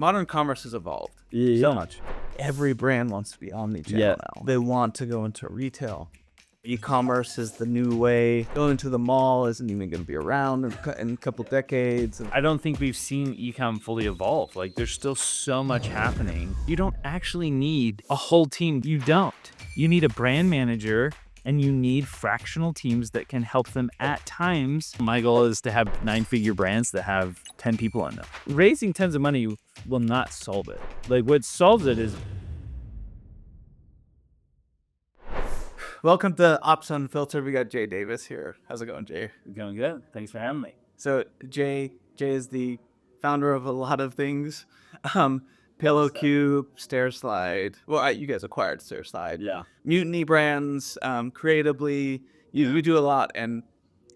modern commerce has evolved so much. Every brand wants to be omni-channel now. They want to go into retail. E-commerce is the new way. Going to the mall isn't even going to be around in a couple decades. I don't think we've seen e-com fully evolve. Like, there's still so much happening. You don't actually need a whole team. You don't. You need a brand manager and you need fractional teams that can help them at times. My goal is to have 9-figure brands that have 10 people in them. Raising tons of money will not solve it. Like, what solves it is... Welcome to Ops Unfiltered. We got Jay Davis here. How's it going, Jay? Going good. Thanks for having me. So Jay is the founder of a lot of things. PillowCube, StairSlide. Well, you guys acquired StairSlide. Yeah. Mutiny Brands, Creatably. We do a lot. And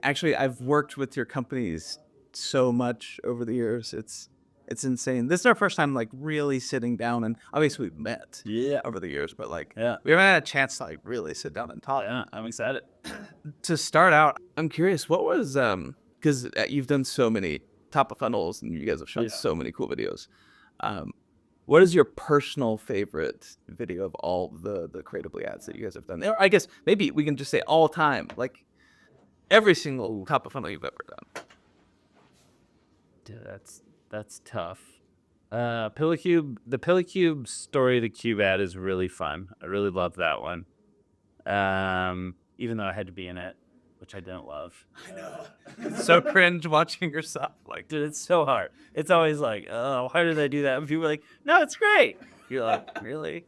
actually, I've worked with your companies so much over the years. It's insane. This is our first time like really sitting down, and obviously we've met over the years, but we haven't had a chance to like really sit down and talk. Yeah, I'm excited. To start out, I'm curious, what was because you've done so many top of funnels and you guys have shot so many cool videos. What is your personal favorite video of all the Creatably ads that you guys have done? Or I guess maybe we can just say all time, like every single top of funnel you've ever done. Dude, that's tough. PillowCube, the PillowCube story, the cube ad is really fun. I really love that one. Even though I had to be in it, which I don't love. I know. It's so cringe watching yourself. Like, dude, it's so hard. It's always like, oh, why did I do that? And people are like, no, it's great. You're like, really?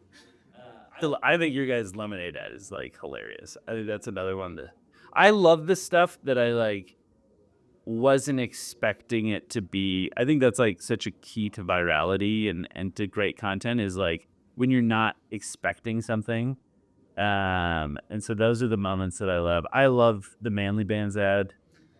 I think your guys' lemonade ad is like hilarious. I think that's another one that I love the stuff that I like wasn't expecting it to be. I think that's like such a key to virality and to great content is like when you're not expecting something. And so those are the moments that I love. I love the Manly Bands ad.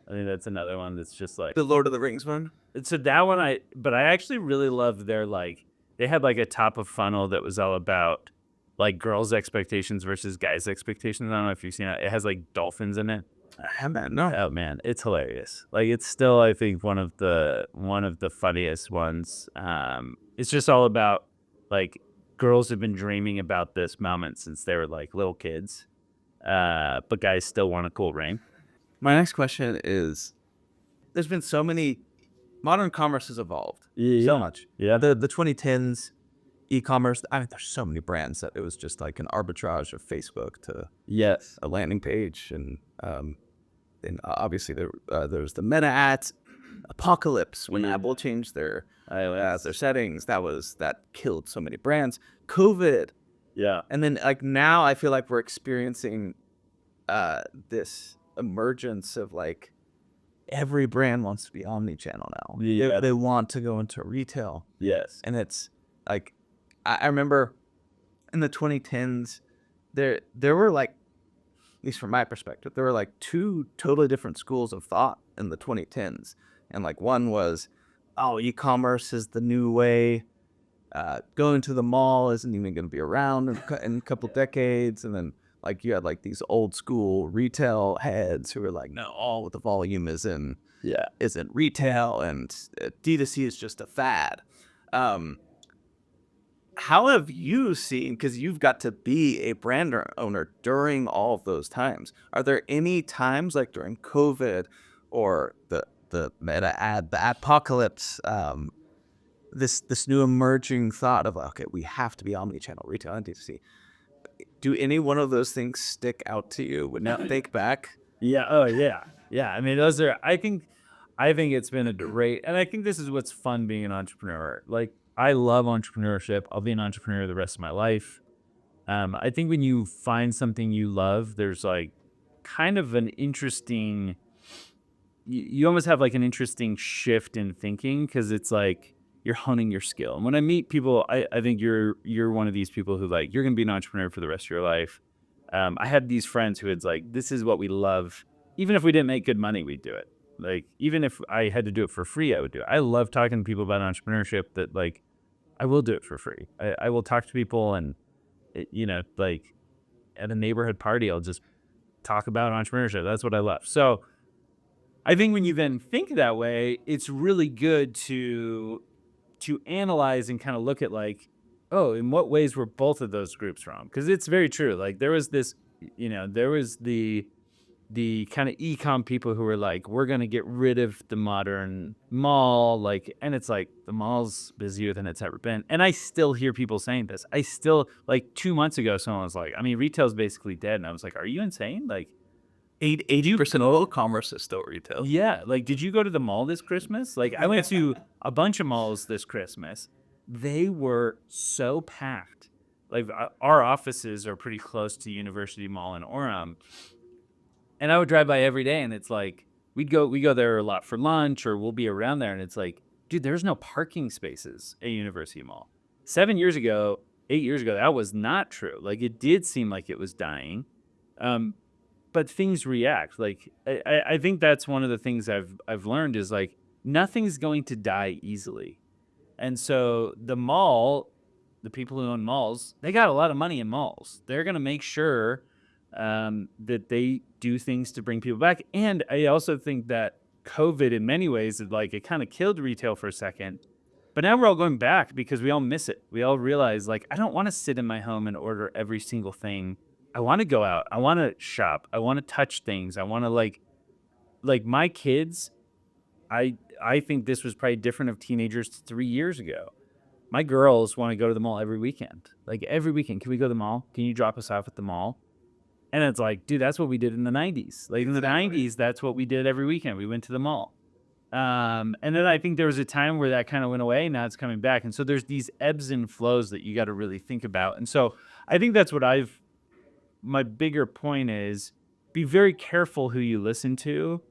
I think that's another one that's just like the Lord of the Rings one. So that one but I actually really love their like, they had like a top of funnel that was all about like girls' expectations versus guys' expectations. I don't know if you've seen it. It has like dolphins in it. I haven't. No. Oh man, it's hilarious. Like it's still, I think, one of the funniest ones. It's just all about like girls have been dreaming about this moment since they were like little kids, but guys still want a cool ring. My next question is: there's been so many. Modern commerce has evolved so much. Yeah. The 2010s e-commerce. I mean, there's so many brands that it was just like an arbitrage of Facebook to a landing page and. And obviously there's the meta ads, Apocalypse when Apple changed their settings. That killed so many brands. COVID, and then like now I feel like we're experiencing this emergence of like every brand wants to be omni-channel now. They want to go into retail. And it's like I remember in the 2010s there were like, at least from my perspective, there were like two totally different schools of thought in the 2010s. And like one was, oh, e-commerce is the new way. Going to the mall isn't even going to be around in a couple decades. And then like you had like these old school retail heads who were like, no, all the volume isn't retail and D2C is just a fad. How have you seen, because you've got to be a brand owner during all of those times, are there any times like during COVID or the meta ad, the apocalypse, this new emerging thought of, okay, we have to be omni-channel retail and D2C. Do any one of those things stick out to you when you think back? Yeah. Oh yeah. Yeah. I mean, those are, I think it's been a great, and I think this is what's fun being an entrepreneur. Like, I love entrepreneurship. I'll be an entrepreneur the rest of my life. I think when you find something you love, there's like kind of an interesting, you almost have like an interesting shift in thinking because it's like you're honing your skill. And when I meet people, I think you're one of these people who like, you're going to be an entrepreneur for the rest of your life. I had these friends who had like, this is what we love. Even if we didn't make good money, we'd do it. Like, even if I had to do it for free, I would do it. I love talking to people about entrepreneurship that like, I will do it for free. I will talk to people and, like at a neighborhood party, I'll just talk about entrepreneurship. That's what I love. So I think when you then think that way, it's really good to to analyze and kind of look at like, oh, in what ways were both of those groups wrong? Because it's very true. Like there was this, there was the kind of e-com people who were like, we're going to get rid of the modern mall. Like, and it's like the mall's busier than it's ever been. And I still hear people saying this. I still, like 2 months ago, someone was like, I mean, retail's basically dead. And I was like, are you insane? Like 80% of all commerce is still retail. yeah. Like, did you go to the mall this Christmas? Like I went to a bunch of malls this Christmas. They were so packed. Like our offices are pretty close to University Mall in Orem. And I would drive by every day, and it's like we go there a lot for lunch, or we'll be around there, and it's like, dude, there's no parking spaces at University Mall. 7 years ago, 8 years ago, that was not true. Like it did seem like it was dying, but things react. Like I think that's one of the things I've learned is like nothing's going to die easily, and so the mall, the people who own malls, they got a lot of money in malls. They're gonna make sure that they do things to bring people back. And I also think that COVID in many ways, it kind of killed retail for a second, but now we're all going back because we all miss it. We all realize like, I don't want to sit in my home and order every single thing. I want to go out. I want to shop. I want to touch things. I want to like my kids. I think this was probably different of teenagers 3 years ago. My girls want to go to the mall every weekend. Like every weekend, can we go to the mall? Can you drop us off at the mall? And it's like, dude, that's what we did in the 90s. Like in the 90s, that's what we did every weekend. We went to the mall. And then I think there was a time where that kind of went away. Now it's coming back. And so there's these ebbs and flows that you got to really think about. And so I think that's what my bigger point is be very careful who you listen to.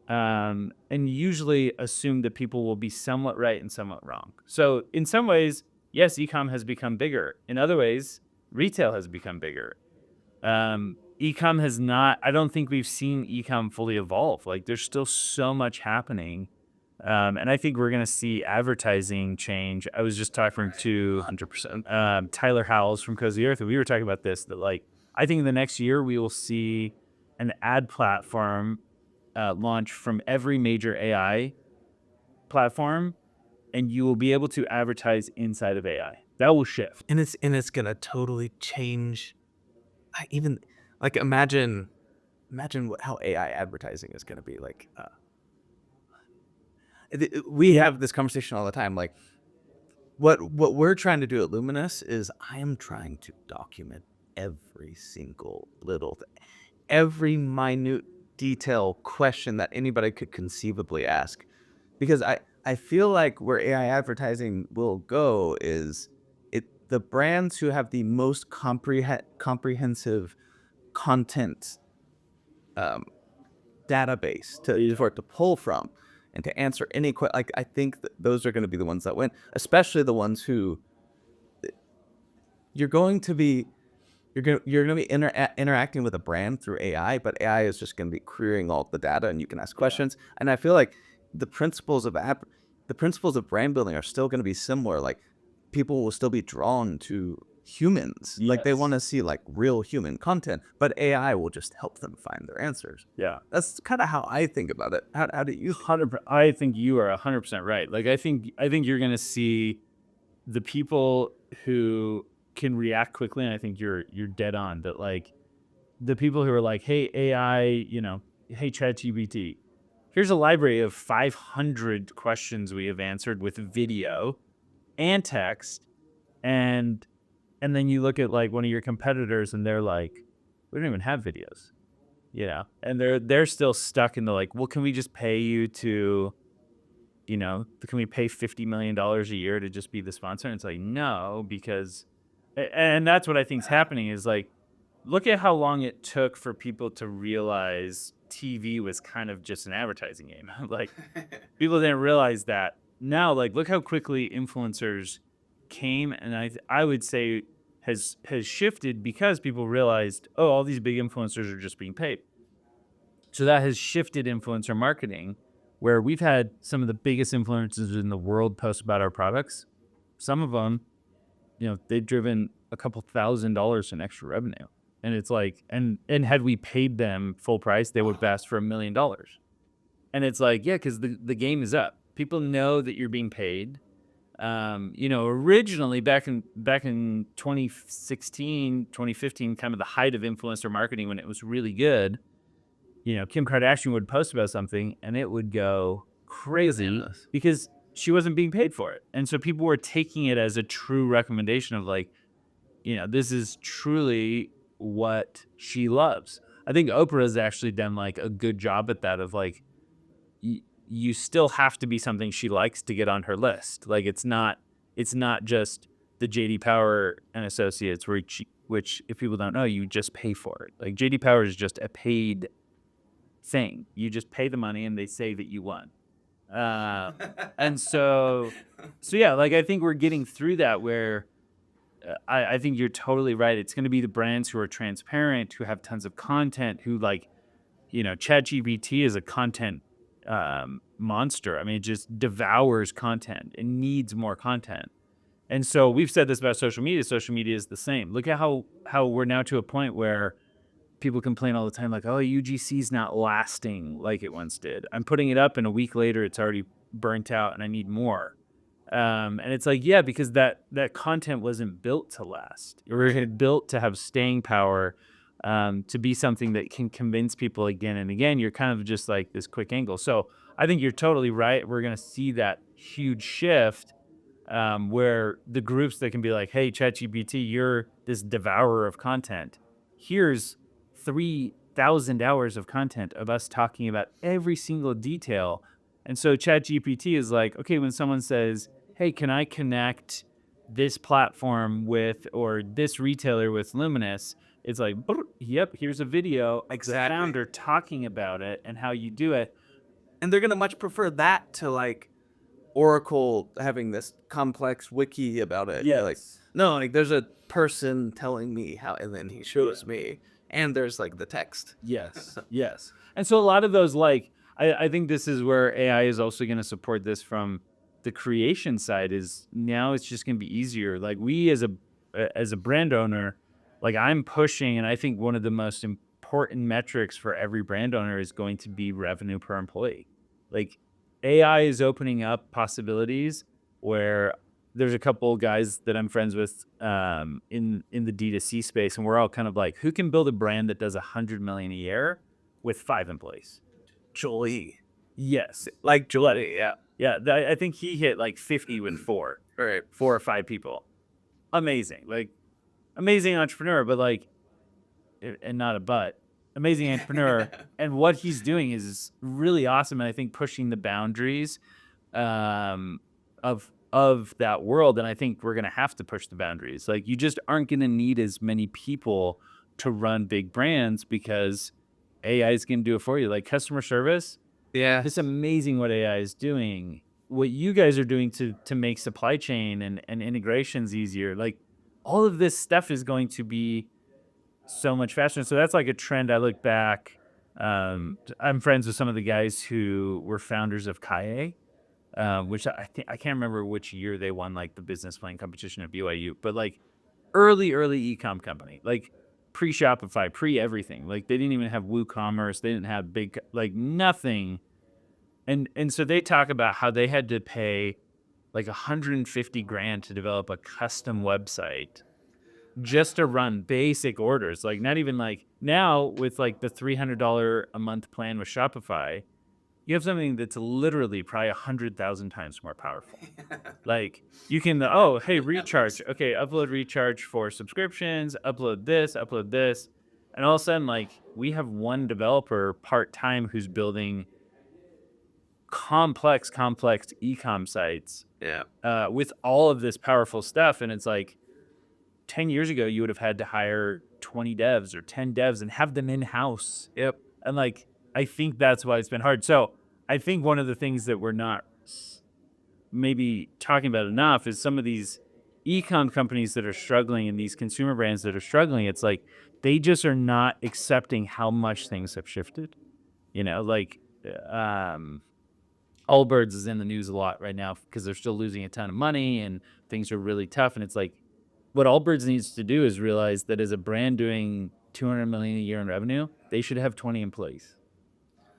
And usually assume that people will be somewhat right and somewhat wrong. So in some ways, yes, e-com has become bigger. In other ways, retail has become bigger. E-com has not, I don't think we've seen e-com fully evolve. Like there's still so much happening. And I think we're going to see advertising change. I was just talking to 100%, Tyler Howells from Cozy Earth, and we were talking about this, that like, I think in the next year we will see an ad platform launch from every major AI platform, and you will be able to advertise inside of AI. That will shift. And it's going to totally change. Even like imagine how AI advertising is going to be like. We have this conversation all the time. Like what we're trying to do at Luminous is I am trying to document every single every minute detail question that anybody could conceivably ask, because I feel like where AI advertising will go is the brands who have the most comprehensive content database for it to pull from and to answer any question. Like I think that those are going to be the ones that win, especially the ones who you're going to be interacting with a brand through AI, but AI is just going to be querying all the data, and you can ask questions. And I feel like the principles of brand building are still going to be similar. Like people will still be drawn to humans. Like they want to see like real human content, but AI will just help them find their answers. Yeah. That's kind of how I think about it. How do you? I think you are 100% right. Like I think you're going to see the people who can react quickly, and I think you're dead on that. Like the people who are like, hey AI, hey ChatGPT, here's a library of 500 questions we have answered with video and text, and then you look at like one of your competitors and they're like, we don't even have videos, and they're still stuck in the like, well, can we just pay you to, can we pay $50 million a year to just be the sponsor? And it's like, no, because, and that's what I think is happening is like, look at how long it took for people to realize TV was kind of just an advertising game. Like people didn't realize that. Now, like, look how quickly influencers came, and I would say has shifted because people realized, oh, all these big influencers are just being paid. So that has shifted influencer marketing, where we've had some of the biggest influencers in the world post about our products. Some of them, they've driven a couple $1,000s in extra revenue. And it's like, and had we paid them full price, they would have asked for $1 million. And it's like, yeah, because the game is up. People know that you're being paid. Originally back in 2016, 2015, kind of the height of influencer marketing when it was really good, Kim Kardashian would post about something and it would go crazy because she wasn't being paid for it. And so people were taking it as a true recommendation of like, this is truly what she loves. I think Oprah has actually done like a good job at that of like, you still have to be something she likes to get on her list. Like it's not just the JD Power and Associates, which if people don't know, you just pay for it. Like JD Power is just a paid thing. You just pay the money and they say that you won. And so yeah, like I think we're getting through that where I think you're totally right. It's going to be the brands who are transparent, who have tons of content, who like, ChatGPT is a content monster. I mean, it just devours content. It needs more content. And so we've said this about social media. Social media is the same. Look at how we're now to a point where people complain all the time, like, oh, UGC is not lasting like it once did. I'm putting it up and a week later it's already burnt out and I need more. And it's like, yeah, because that content wasn't built to last. It was built to have staying power, to be something that can convince people again and again. You're kind of just like this quick angle. So I think you're totally right. We're going to see that huge shift, where the groups that can be like, hey, ChatGPT, you're this devourer of content. Here's 3,000 hours of content of us talking about every single detail. And so ChatGPT is like, okay, when someone says, hey, can I connect this platform with, or this retailer with Luminous? It's like, yep, here's a video. Exactly. Founder talking about it and how you do it. And they're going to much prefer that to like Oracle having this complex wiki about it. Yes. Like, no, like there's a person telling me how, and then he shows me, and there's like the text. Yes. Yes. And so a lot of those, like, I think this is where AI is also going to support this from the creation side. Is now it's just going to be easier. Like we as a brand owner, like I'm pushing, and I think one of the most important metrics for every brand owner is going to be revenue per employee. Like AI is opening up possibilities where there's a couple guys that I'm friends with in the D2C space, and we're all kind of like, who can build a brand that does $100 million a year with 5 employees? Jolie. Yes, Like Gillette, yeah. yeah. I think he hit like 50 with 4 or 5 people. Amazing, like amazing entrepreneur, but like, and not a but. Amazing entrepreneur, and what he's doing is really awesome. And I think pushing the boundaries of that world. And I think we're gonna have to push the boundaries. Like you just aren't gonna need as many people to run big brands because AI is gonna do it for you. Like customer service, Yeah. it's amazing what AI is doing. What you guys are doing to make supply chain and integrations easier. Like all of this stuff is going to be so much faster. And so that's like a trend. I look back. I'm friends with some of the guys who were founders of Kaye, which I can't remember which year they won like the business plan competition at BYU, but like early e-com company, like pre-Shopify, pre-everything. Like they didn't even have WooCommerce. They didn't have big, like nothing. And so they talk about how they had to pay like 150 grand to develop a custom website just to run basic orders. Like not even like now with like the $300 a month plan with Shopify, you have something that's literally probably 100,000 times more powerful. Like you can, hey, recharge. Okay, upload recharge for subscriptions, upload this. And all of a sudden, like we have one developer part-time who's building complex e-com sites with all of this powerful stuff. And it's like 10 years ago, you would have had to hire 20 devs or 10 devs and have them in-house. Yep. And like, I think that's why it's been hard. So I think one of the things that we're not maybe talking about enough is some of these e-com companies that are struggling and these consumer brands that are struggling. It's like, they just are not accepting how much things have shifted. Like, Allbirds is in the news a lot right now because they're still losing a ton of money and things are really tough. And it's like, what Allbirds needs to do is realize that as a brand doing $200 million a year in revenue, they should have 20 employees.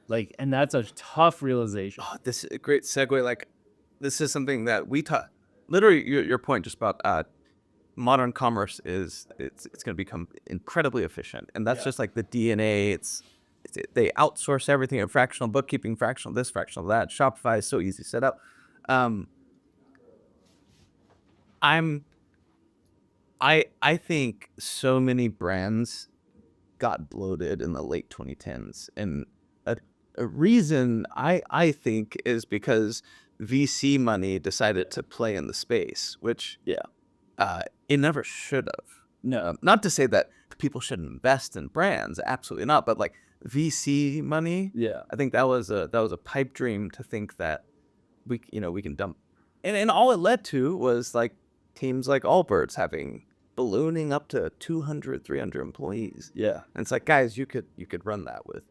Like, and that's a tough realization. Oh, this is a great segue. Like, this is something that we literally your point just about modern commerce is it's going to become incredibly efficient, and that's just like the DNA. They outsource everything, and fractional bookkeeping, fractional this, fractional that. Shopify is so easy to set up. Um, I think so many brands got bloated in the late 2010s, and a reason I think is because VC money decided to play in the space, which it never should have. No. Not to say that people shouldn't invest in brands, absolutely not. But like VC money, Yeah. I think that was a pipe dream to think that we can dump, and all it led to was like teams like Allbirds having ballooning up to 200, 300 employees. Yeah. And it's like, guys, you could run that with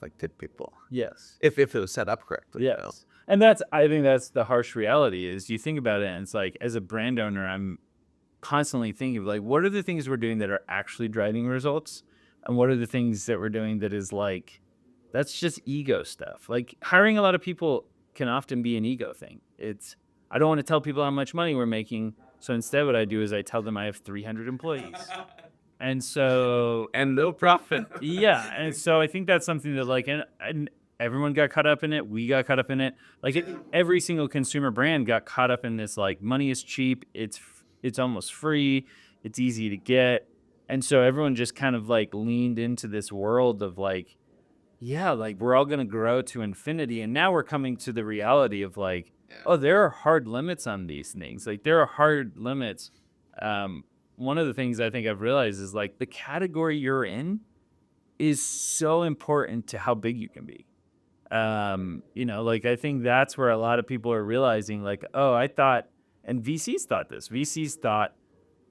like 10 people Yes. if it was set up correctly. Yes. And I think that's the harsh reality is you think about it and it's like, as a brand owner, I'm constantly thinking of like, what are the things we're doing that are actually driving results? And what are the things that we're doing that is like, that's just ego stuff. Like hiring a lot of people can often be an ego thing. I don't want to tell people how much money we're making. So instead what I do is I tell them I have 300 employees. And so, And no profit. yeah. And so I think that's something that like, and everyone got caught up in it. We got caught up in it. Like every single consumer brand got caught up in this, like money is cheap. It's almost free. It's easy to get. And so everyone just kind of like leaned into this world of like, yeah, like we're all going to grow to infinity. And now we're coming to the reality of like, oh, there are hard limits on these things. Like there are hard limits. One of the things I think I've realized is like the category you're in is so important to how big you can be. Like I think that's where a lot of people are realizing like, oh, I thought, and VCs thought this. VCs thought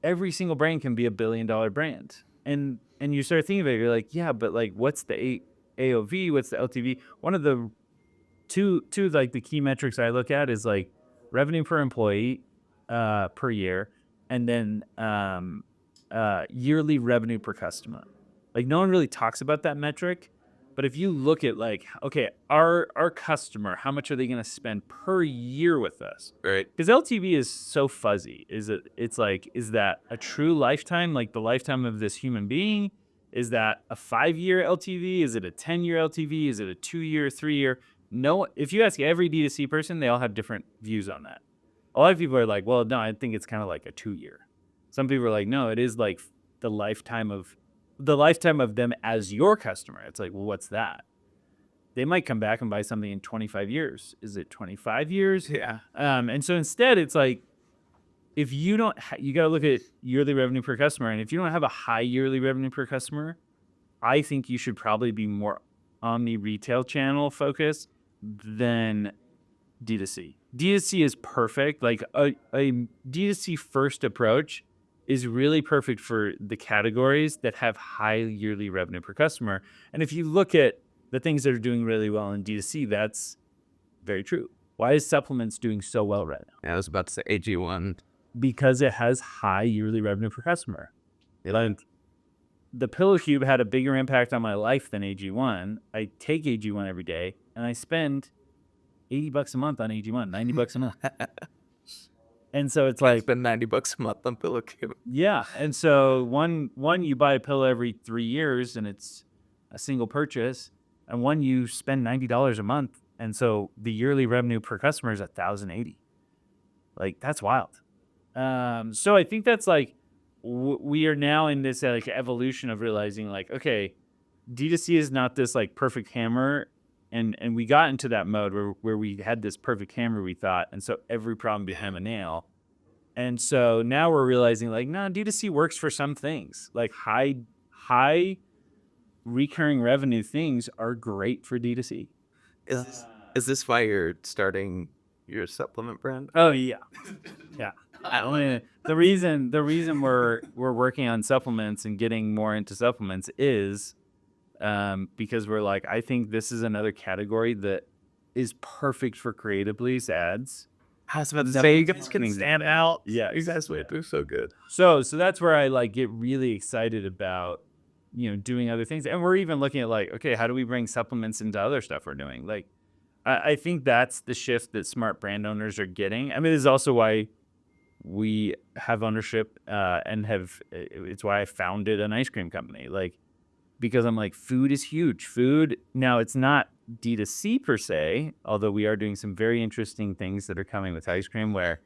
every single brand can be $1 billion brand. And you start thinking about it, you're like, yeah, but like what's the AOV? What's the LTV? One of the two like the key metrics I look at is like revenue per employee per year, and then yearly revenue per customer. Like no one really talks about that metric, but if you look at like, okay, our customer, how much are they going to spend per year with us? Right. Because LTV is so fuzzy. It's like, is that a true lifetime, like the lifetime of this human being? Is that a 5-year LTV? Is it a 10-year LTV? Is it a 2-year, 3-year? No, if you ask every D2C person, they all have different views on that. A lot of people are like, well, no, I think it's kind of like a 2-year. Some people are like, no, it is like the lifetime of them as your customer. It's like, well, what's that? They might come back and buy something in 25 years. Is it 25 years? Yeah. And so instead it's like, if you don't, you got to look at yearly revenue per customer. And if you don't have a high yearly revenue per customer, I think you should probably be more omni-retail channel focused than D2C. D2C is perfect. Like a D2C first approach is really perfect for the categories that have high yearly revenue per customer. And if you look at the things that are doing really well in D2C, that's very true. Why is supplements doing so well right now? Yeah, I was about to say AG1. Because it has high yearly revenue per customer. The Pillow Cube had a bigger impact on my life than AG1. I take AG1 every day, and I spend $80 a month on AG1, $90 a month. And so it's like, spend $90 a month on Pillow Cube. yeah. And so one you buy a pillow every 3 years, and it's a single purchase, and one you spend $90 a month, and so the yearly revenue per customer is $1,080. Like that's wild. So I think that's like we are now in this like evolution of realizing like, okay, D2C is not this like perfect hammer, and we got into that mode where we had this perfect hammer, we thought, and so every problem became a nail. And so now we're realizing like, no, D2C works for some things. Like high recurring revenue things are great for D2C. Is this why you're starting your supplement brand? Oh yeah. Yeah. The reason we're working on supplements and getting more into supplements is because we're like, I think this is another category that is perfect for Creatably's ads. I was about to say, you guys can stand out. Yeah, Exactly. They're so good. So that's where I like get really excited about, doing other things. And we're even looking at like, okay, how do we bring supplements into other stuff we're doing? Like, I think that's the shift that smart brand owners are getting. I mean, this is also why, I think, a lot of brands are we have ownership and it's why I founded an ice cream company. Like, because I'm like, food is huge. Food, now it's not D2C per se, although we are doing some very interesting things that are coming with ice cream where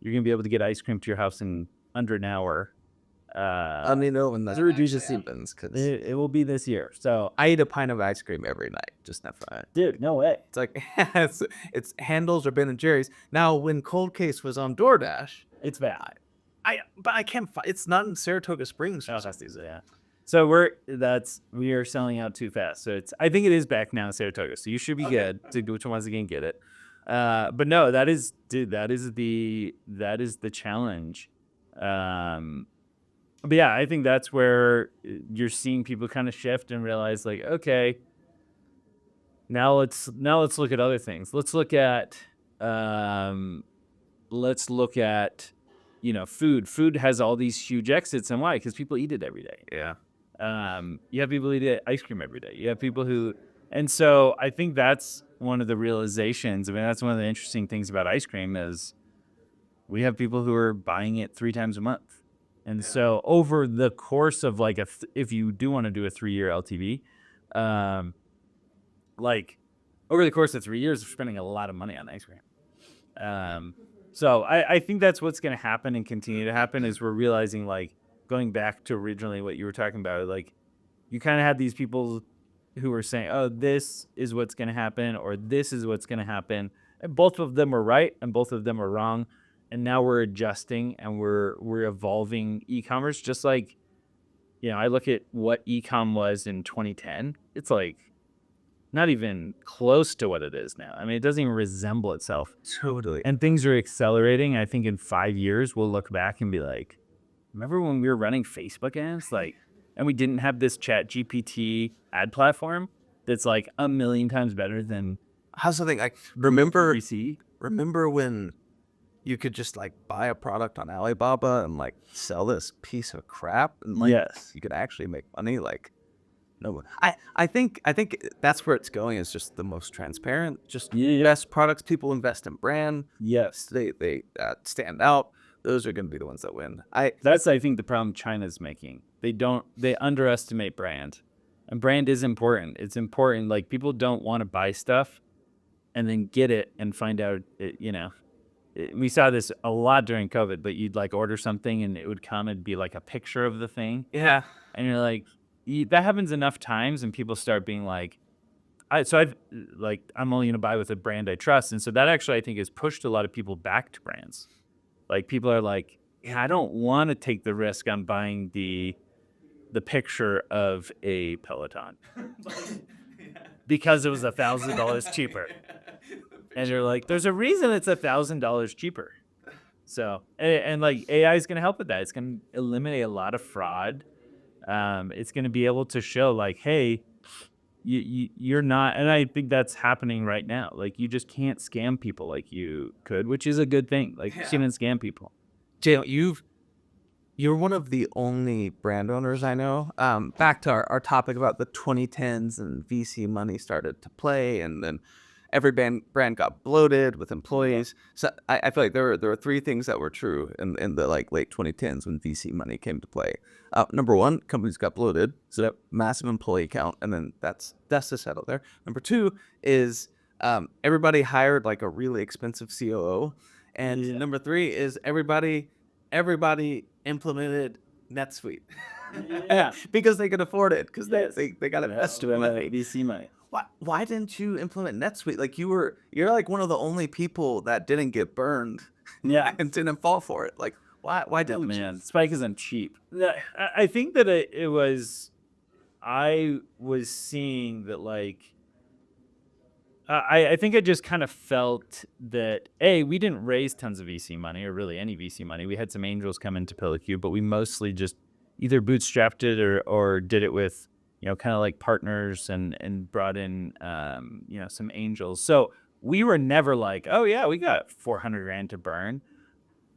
you're going to be able to get ice cream to your house in under an hour. Let me know when that reduces happens, because It will be this year. So I eat a pint of ice cream every night. Just FYI. dude, no way. It's like it's Handles or Ben and Jerry's. Now, when Cold Case was on DoorDash, It's bad. but I can't find. It's not in Saratoga Springs. Oh, yeah. So we are selling out too fast. So I think it is back now in Saratoga. So you should be good to go to once again get it. But no, that is the challenge. But yeah, I think that's where you're seeing people kind of shift and realize, like, okay, now let's look at other things. Let's look at food. Food has all these huge exits, and why? Because people eat it every day. Yeah. You have people who eat ice cream every day. You have people who, and so I think that's one of the realizations. I mean, that's one of the interesting things about ice cream is we have people who are buying it 3 times a month. And so over the course of like if you do want to do a 3-year LTV, like over the course of 3 years, we're spending a lot of money on ice cream. So I think that's what's going to happen and continue to happen is we're realizing, like, going back to originally what you were talking about, like you kind of had these people who were saying, oh, this is what's going to happen, or this is what's going to happen. And both of them are right and both of them are wrong. And now we're adjusting and we're evolving e-commerce. Just like, I look at what e-com was in 2010. It's like not even close to what it is now. I mean, it doesn't even resemble itself. Totally. And things are accelerating. I think in 5 years, we'll look back and be like, remember when we were running Facebook ads? Like, and we didn't have this Chat GPT ad platform that's like 1 million times better than How's something like remember PC? Remember when you could just like buy a product on Alibaba and like sell this piece of crap and like Yes. you could actually make money? Like, no, I think that's where it's going, is just the most transparent, just best products. People invest in brand. Yes. They stand out. Those are going to be the ones that win. That's, I think, the problem China's making. They underestimate brand, and brand is important. It's important. Like, people don't want to buy stuff and then get it and find out we saw this a lot during COVID, but you'd like order something and it would come and be like a picture of the thing. Yeah. And you're like, that happens enough times and people start being like, I'm only going to buy with a brand I trust. And so that actually, I think, has pushed a lot of people back to brands. Like, people are like, yeah, I don't want to take the risk on buying the picture of a Peloton because it was $1,000 cheaper. And you're like, there's a reason it's $1,000 cheaper. So, and like AI is going to help with that. It's going to eliminate a lot of fraud. It's going to be able to show like, hey, you're not, and I think that's happening right now. Like, you just can't scam people like you could, which is a good thing. Like, you shouldn't scam people. Jay, you're one of the only brand owners I know. Back to our topic about the 2010s and VC money started to play, and then every brand got bloated with employees. So I feel like there were 3 things that were true in the like late 2010s when VC money came to play. Number 1, companies got bloated, so that massive employee count, and then that's to settle there. Number 2 is everybody hired like a really expensive COO, and number 3 is everybody implemented NetSuite. Yeah, because they could afford it, because they got invested in VC money. Why didn't you implement NetSuite? Like, you're like one of the only people that didn't get burned. Yeah. And didn't fall for it. Like, why didn't you? Spike isn't cheap. I think that I was seeing that, like, I think I just kind of felt that, we didn't raise tons of VC money, or really any VC money. We had some angels come into PillarQ, but we mostly just either bootstrapped it or did it with, kind of like partners and brought in, some angels. So we were never like, oh yeah, we got $400,000 to burn.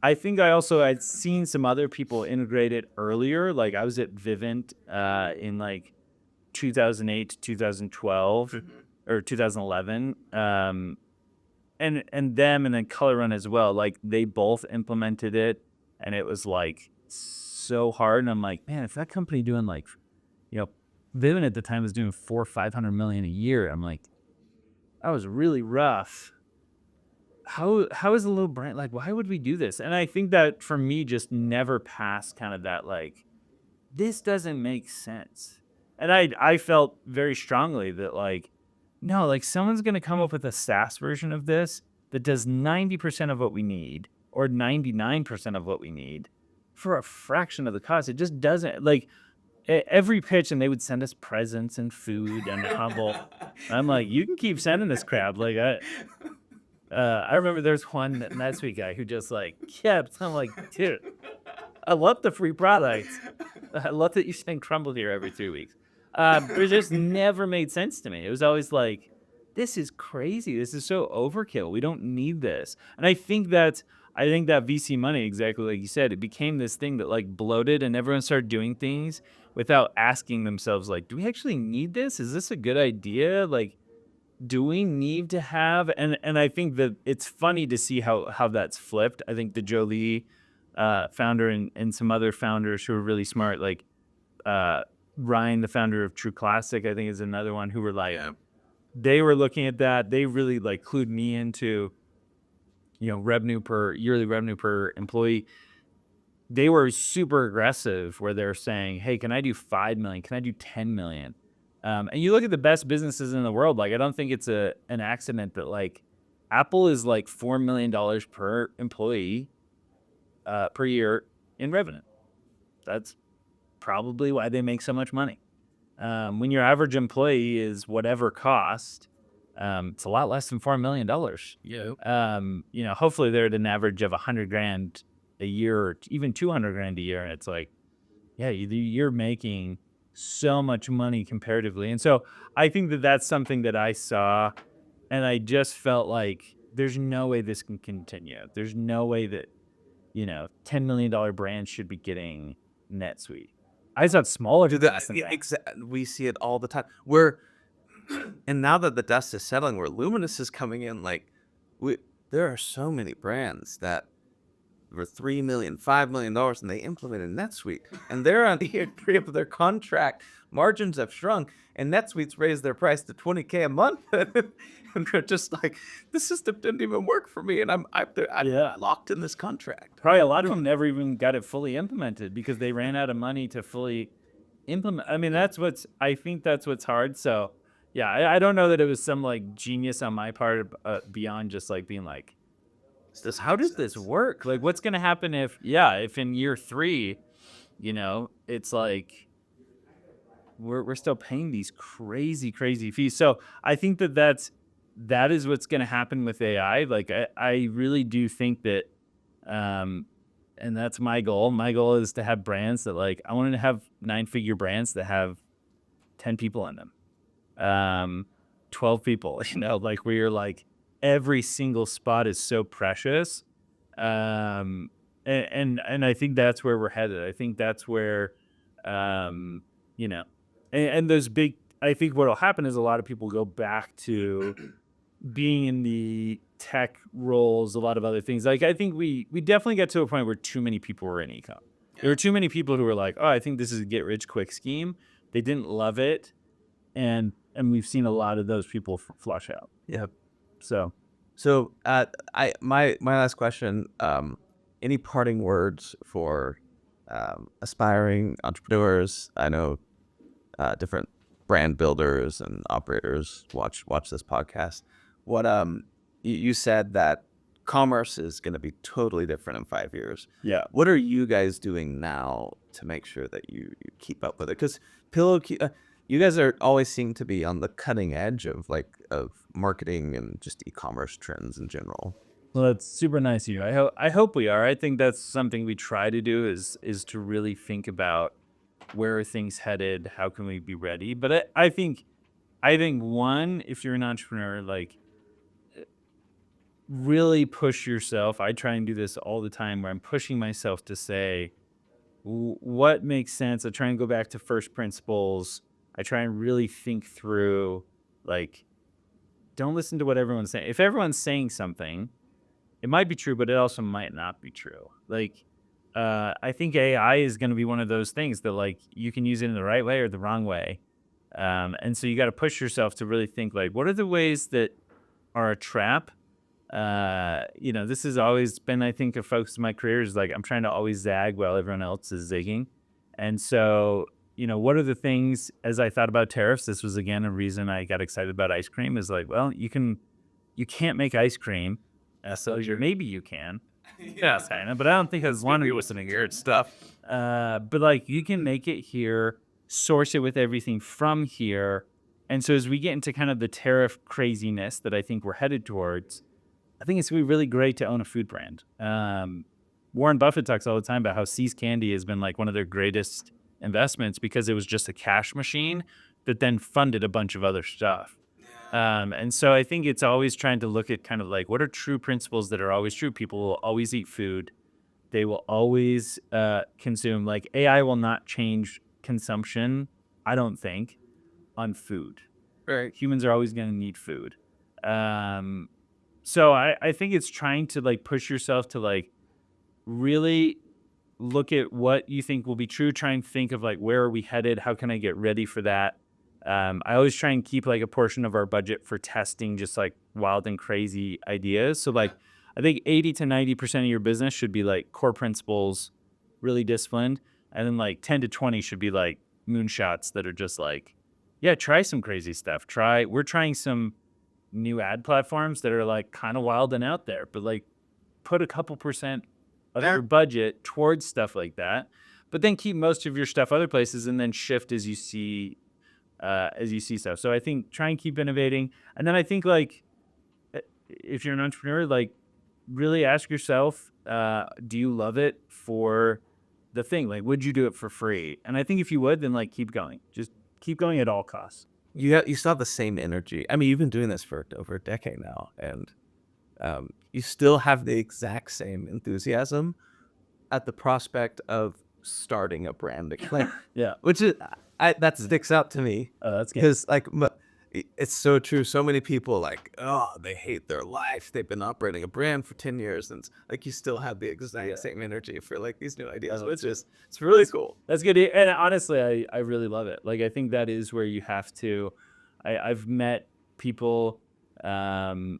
I think I'd seen some other people integrate it earlier. Like, I was at Vivint in like 2008 to 2012 or 2011. And them and then Color Run as well. Like, they both implemented it and it was like so hard. And I'm like, man, if that company doing like, Vivint at the time was doing 400-500 million a year. I'm like, that was really rough. How is a little brand like, why would we do this? And I think that for me, just never passed kind of that, like, this doesn't make sense. And I felt very strongly that, like, no, like, someone's going to come up with a SaaS version of this that does 90% of what we need or 99% of what we need for a fraction of the cost. It just doesn't, like, every pitch, and they would send us presents and food and humble. I'm like, you can keep sending this crap. Like, I remember there's one NetSuite guy who just like kept. I'm like, dude, I love the free products. I love that you send crumble here every 3 weeks. But it just never made sense to me. It was always like, this is crazy. This is so overkill. We don't need this. And I think that VC money, exactly like you said, it became this thing that like bloated, and everyone started doing things without asking themselves, like, do we actually need this? Is this a good idea? Like, do we need to have, and I think that it's funny to see how that's flipped. I think the Joe Lee founder and some other founders who are really smart, like Ryan, the founder of True Classic, I think is another one, who were like, they were looking at that. They really like clued me into, yearly revenue per employee. They were super aggressive where they're saying, hey, can I do 5 million? Can I do 10 million? And you look at the best businesses in the world, like, I don't think it's an accident that like Apple is like $4 million per employee per year in revenue. That's probably why they make so much money. When your average employee is whatever cost, it's a lot less than $4 million. Yeah. Hopefully they're at an average of $100,000 a year, or even $200,000 a year. And it's like, yeah, you're making so much money comparatively. And so I think that that's something that I saw, and I just felt like there's no way this can continue. There's no way that, $10 million brands should be getting NetSuite. I thought smaller. We see it all the time. And now that the dust is settling, where Luminous is coming in, like, there are so many brands that were $3 million, $5 million, and they implemented NetSuite, and they're on year 3 of their contract. Margins have shrunk, and NetSuite's raised their price to $20K a month, and they're just like, this system didn't even work for me, and I'm locked in this contract. Probably a lot of them never even got it fully implemented because they ran out of money to fully implement. I mean, I think that's what's hard. So yeah, I don't know that it was some like genius on my part beyond just like being like, how does this work? Like, what's going to happen if in year 3, it's like we're still paying these crazy fees. So I think that is what's going to happen with AI. Like, I really do think that, and that's my goal. My goal is to have brands that, like, I wanted to have 9-figure brands that have 10 people in them, 12 people, like, where you're like, every single spot is so precious. And I think that's where we're headed. I think that's where, and those big, I think what'll happen is a lot of people go back to being in the tech roles, a lot of other things. Like, I think we definitely got to a point where too many people were in ecom. There were too many people who were like, oh, I think this is a get rich quick scheme. They didn't love it. And we've seen a lot of those people flush out. Yep. So my last question, any parting words for aspiring entrepreneurs? I know different brand builders and operators watch this podcast. What you said that commerce is going to be totally different in 5 years. Yeah. What are you guys doing now to make sure that you keep up with it? Because you guys are always seem to be on the cutting edge of marketing and just e-commerce trends in general. Well, that's super nice of you. I hope we are. I think that's something we try to do is to really think about where are things headed, how can we be ready. But I think one, if you're an entrepreneur, like, really push yourself. I try and do this all the time where I'm pushing myself to say, what makes sense? I try and go back to first principles. I try and really think through, like, don't listen to what everyone's saying. If everyone's saying something, it might be true, but it also might not be true. Like, I think AI is going to be one of those things that like you can use it in the right way or the wrong way. And so you got to push yourself to really think like, what are the ways that are a trap? This has always been, I think, a focus of my career is like I'm trying to always zag while everyone else is zigging. And so, what are the things as I thought about tariffs? This was again a reason I got excited about ice cream is like, well, you can't make ice cream. Maybe you can. Yeah. China, but I don't think as long as Be listening here and stuff. but like you can make it here, source it with everything from here. And so as we get into kind of the tariff craziness that I think we're headed towards, I think it's gonna be really great to own a food brand. Warren Buffett talks all the time about how See's Candy has been like one of their greatest investments because it was just a cash machine that then funded a bunch of other stuff. And so I think it's always trying to look at kind of like what are true principles that are always true. People will always eat food. They will always consume. Like AI will not change consumption, I don't think, on food. Right. Humans are always going to need food. So I think it's trying to like push yourself to like really look at what you think will be true. Try and think of like where are we headed? How can I get ready for that? I always try and keep like a portion of our budget for testing just like wild and crazy ideas. So like I think 80 to 90% of your business should be like core principles, really disciplined. And then like 10 to 20 should be like moonshots that are just like, yeah, try some crazy stuff. We're trying some new ad platforms that are like kind of wild and out there, but like put a couple percent of your budget towards stuff like that, but then keep most of your stuff other places and then shift as you see stuff. So I think try and keep innovating. And then I think like if you're an entrepreneur, like really ask yourself, do you love it for the thing? Like, would you do it for free? And I think if you would, then like keep going. Just keep going at all costs. You still have the same energy. I mean, you've been doing this for over a decade now, and you still have the exact same enthusiasm at the prospect of starting a brand again. Yeah. Which is that sticks out to me That's good. because like it's so true. So many people like, oh, they hate their life. They've been operating a brand for 10 years, and like you still have the exact same energy for like these new ideas. So it's really cool. That's good. And honestly, I really love it. Like, I think that is where you have to, I've met people, and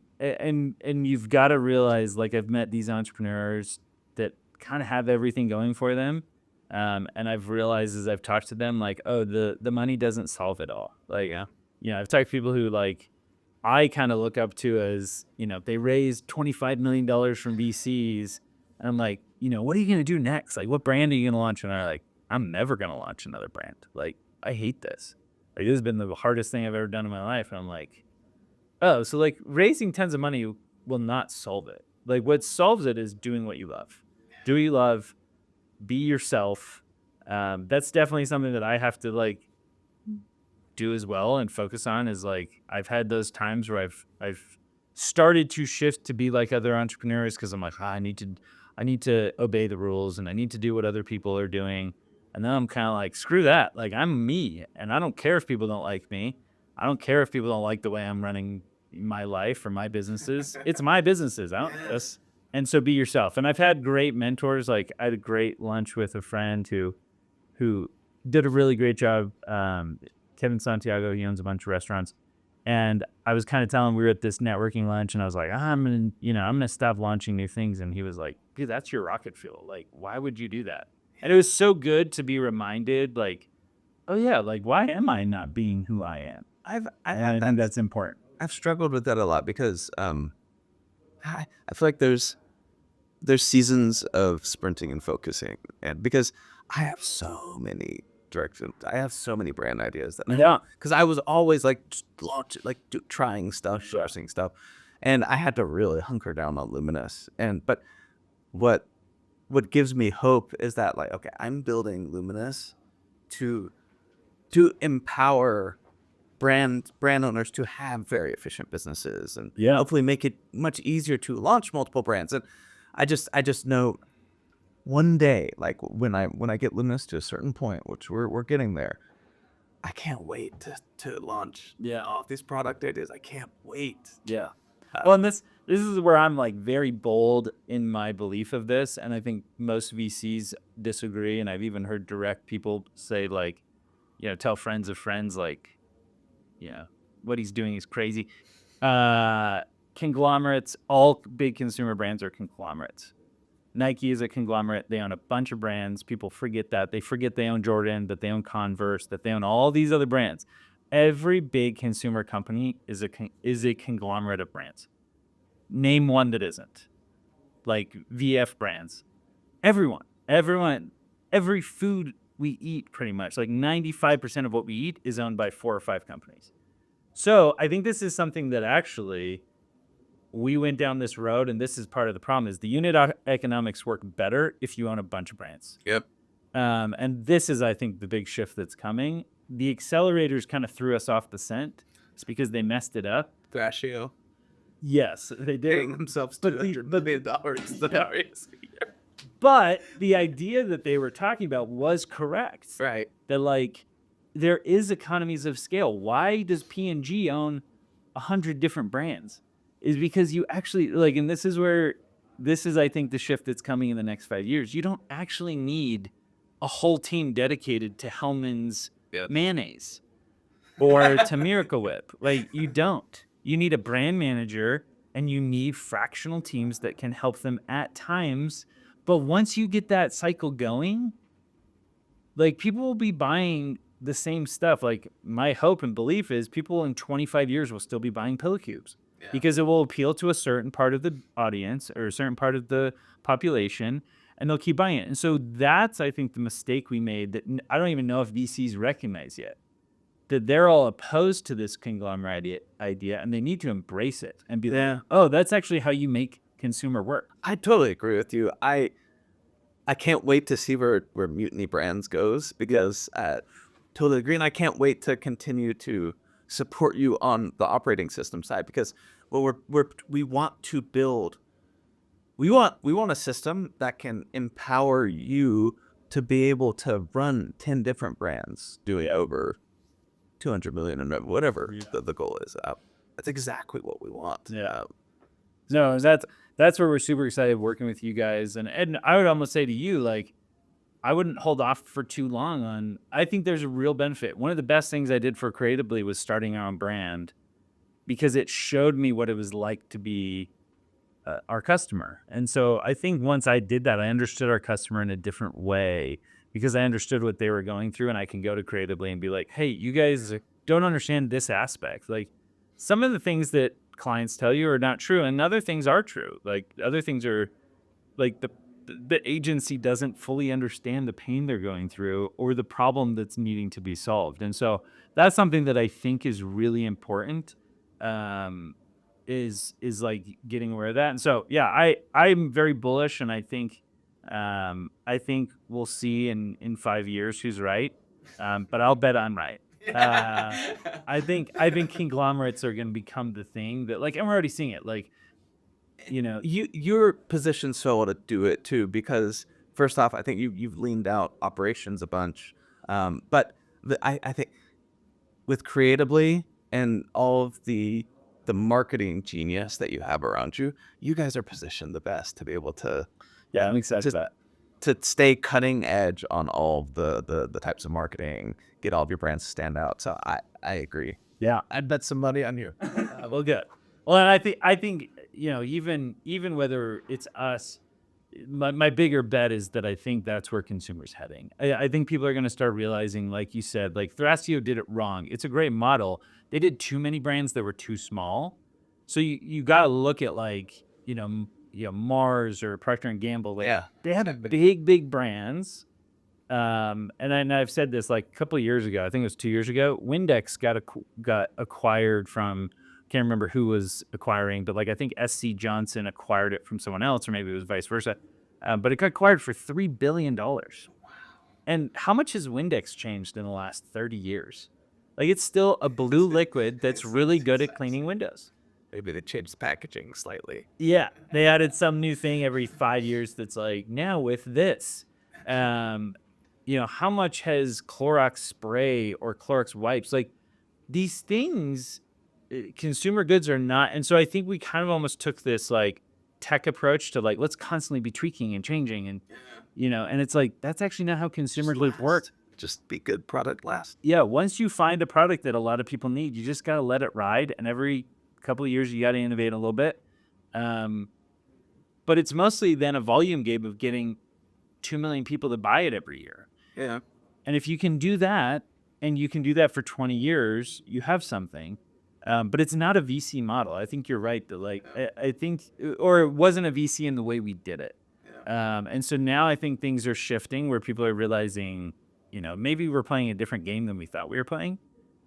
you've got to realize, like, I've met these entrepreneurs that kind of have everything going for them. And I've realized as I've talked to them, like, oh, the money doesn't solve it all. Like, I've talked to people who like, I kind of look up to as, they raised $25 million from VCs. And I'm like, what are you going to do next? Like, what brand are you going to launch? And they're like, I'm never going to launch another brand. Like, I hate this. Like, this has been the hardest thing I've ever done in my life. And I'm like, oh, so like raising tons of money will not solve it. Like, what solves it is doing what you love. Do what you love. Be yourself. That's definitely something that I have to like do as well and focus on is like, I've had those times where I've started to shift to be like other entrepreneurs because I'm like, I need to obey the rules and I need to do what other people are doing. And then I'm kind of like, screw that. Like, I'm me and I don't care if people don't like me. I don't care if people don't like the way I'm running my life or my businesses. It's my businesses. I don't yes. And so be yourself. And I've had great mentors. Like, I had a great lunch with a friend who did a really great job. Kevin Santiago, he owns a bunch of restaurants. And I was kind of telling him we were at this networking lunch and I was like, I'm going to stop launching new things. And he was like, dude, that's your rocket fuel. Like, why would you do that? And it was so good to be reminded, like, oh yeah, like, why am I not being who I am? I think that's important. I've struggled with that a lot because I feel like there's seasons of sprinting and focusing, and because I have so many directions, I have so many brand ideas that because I was always like just trying stuff, sourcing stuff, and I had to really hunker down on Luminous. But what gives me hope is that like, okay, I'm building Luminous to empower brand owners to have very efficient businesses and hopefully make it much easier to launch multiple brands. And I just know one day, like when I get Luminous to a certain point, which we're getting there, I can't wait to launch all these product ideas. I can't wait. Yeah. Well, and this is where I'm like very bold in my belief of this, and I think most VCs disagree. And I've even heard direct people say like, tell friends of friends like, what he's doing is crazy. Conglomerates, all big consumer brands are conglomerates. Nike is a conglomerate. They own a bunch of brands. People forget that. They forget they own Jordan, that they own Converse, that they own all these other brands. Every big consumer company is a conglomerate of brands. Name one that isn't. Like VF brands. Everyone, every food we eat pretty much, like 95% of what we eat is owned by 4 or 5 companies. So I think this is something that actually we went down this road, and this is part of the problem, is the unit economics work better if you own a bunch of brands. Yep. And this is, I think, the big shift that's coming. The accelerators kind of threw us off the scent. It's because they messed it up. Thrashio. Yes, they did. Paying themselves $200 million the previous year. But the idea that they were talking about was correct. Right. That like there is economies of scale. Why does P&G own 100 different brands? Is because you actually like, and this is I think the shift that's coming in the next 5 years. You don't actually need a whole team dedicated to Hellmann's mayonnaise or to Miracle Whip. Like you don't. You need a brand manager and you need fractional teams that can help them at times. But once you get that cycle going, like people will be buying the same stuff. Like my hope and belief is people in 25 years will still be buying Pillow Cubes because it will appeal to a certain part of the audience or a certain part of the population, and they'll keep buying it. And so that's, I think, the mistake we made that I don't even know if VCs recognize yet, that they're all opposed to this conglomerate idea and they need to embrace it and be like, oh, that's actually how you make consumer work. I totally agree with you. I can't wait to see where Mutiny Brands goes we totally agree. And I can't wait to continue to support you on the operating system side because we want to build, we want a system that can empower you to be able to run 10 different brands doing over 200 million and whatever the goal is. That's exactly what we want. Yeah. No, that's where we're super excited working with you guys. And I would almost say to you, like, I wouldn't hold off for too long on, I think there's a real benefit. One of the best things I did for Creatably was starting our own brand because it showed me what it was like to be our customer. And so I think once I did that, I understood our customer in a different way because I understood what they were going through, and I can go to Creatably and be like, hey, you guys don't understand this aspect. Like some of the things that clients tell you are not true, and other things are true. Like other things are like the agency doesn't fully understand the pain they're going through or the problem that's needing to be solved. And so that's something that I think is really important, is like getting aware of that. And so, yeah, I'm very bullish, and I think we'll see in 5 years who's right. But I'll bet I'm right. I think conglomerates are going to become the thing that, like, and we're already seeing it. Like, you're positioned so well to do it too, because first off, I think you've leaned out operations a bunch. But I think with Creatably and all of the marketing genius that you have around you, you guys are positioned the best to be able to. Yeah, I'm excited about to stay cutting edge on all of the types of marketing, get all of your brands to stand out. So I agree. Yeah, I'd bet some money on you. Well, good. Well, and I think even whether it's us, my bigger bet is that I think that's where consumers heading. I think people are going to start realizing, like you said, like Thrasio did it wrong. It's a great model. They did too many brands that were too small. So you got to look at like Mars or Procter and Gamble. Like, they have big brands. And I've said this like a couple of years ago. I think it was 2 years ago. Windex got acquired from. Can't remember who was acquiring, but like I think SC Johnson acquired it from someone else, or maybe it was vice versa. But it got acquired for $3 billion. Wow. And how much has Windex changed in the last 30 years? Like it's still a blue liquid that's really good at cleaning windows. Maybe they changed the packaging slightly. Yeah, they added some new thing every 5 years that's like, now with this. How much has Clorox spray or Clorox wipes? Like these things consumer goods are not. And so I think we kind of almost took this like tech approach to like, let's constantly be tweaking and changing. And, and it's like, that's actually not how consumer goods work. Just be good product last. Yeah. Once you find a product that a lot of people need, you just got to let it ride. And every couple of years, you got to innovate a little bit. But it's mostly then a volume game of getting 2 million people to buy it every year. Yeah. And if you can do that, and you can do that for 20 years, you have something. But it's not a VC model. I think you're right. That like, I think, or it wasn't a VC in the way we did it. Yeah. And so now I think things are shifting where people are realizing, maybe we're playing a different game than we thought we were playing.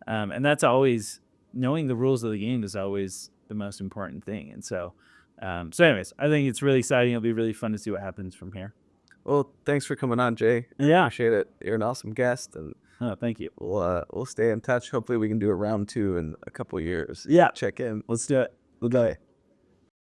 And that's always, knowing the rules of the game is always the most important thing. And so, anyways, I think it's really exciting. It'll be really fun to see what happens from here. Well, thanks for coming on, Jay. Yeah. Appreciate it. You're an awesome guest, and thank you. We'll stay in touch. Hopefully we can do a round 2 in a couple of years. Yeah. Check in. Let's do it. Okay.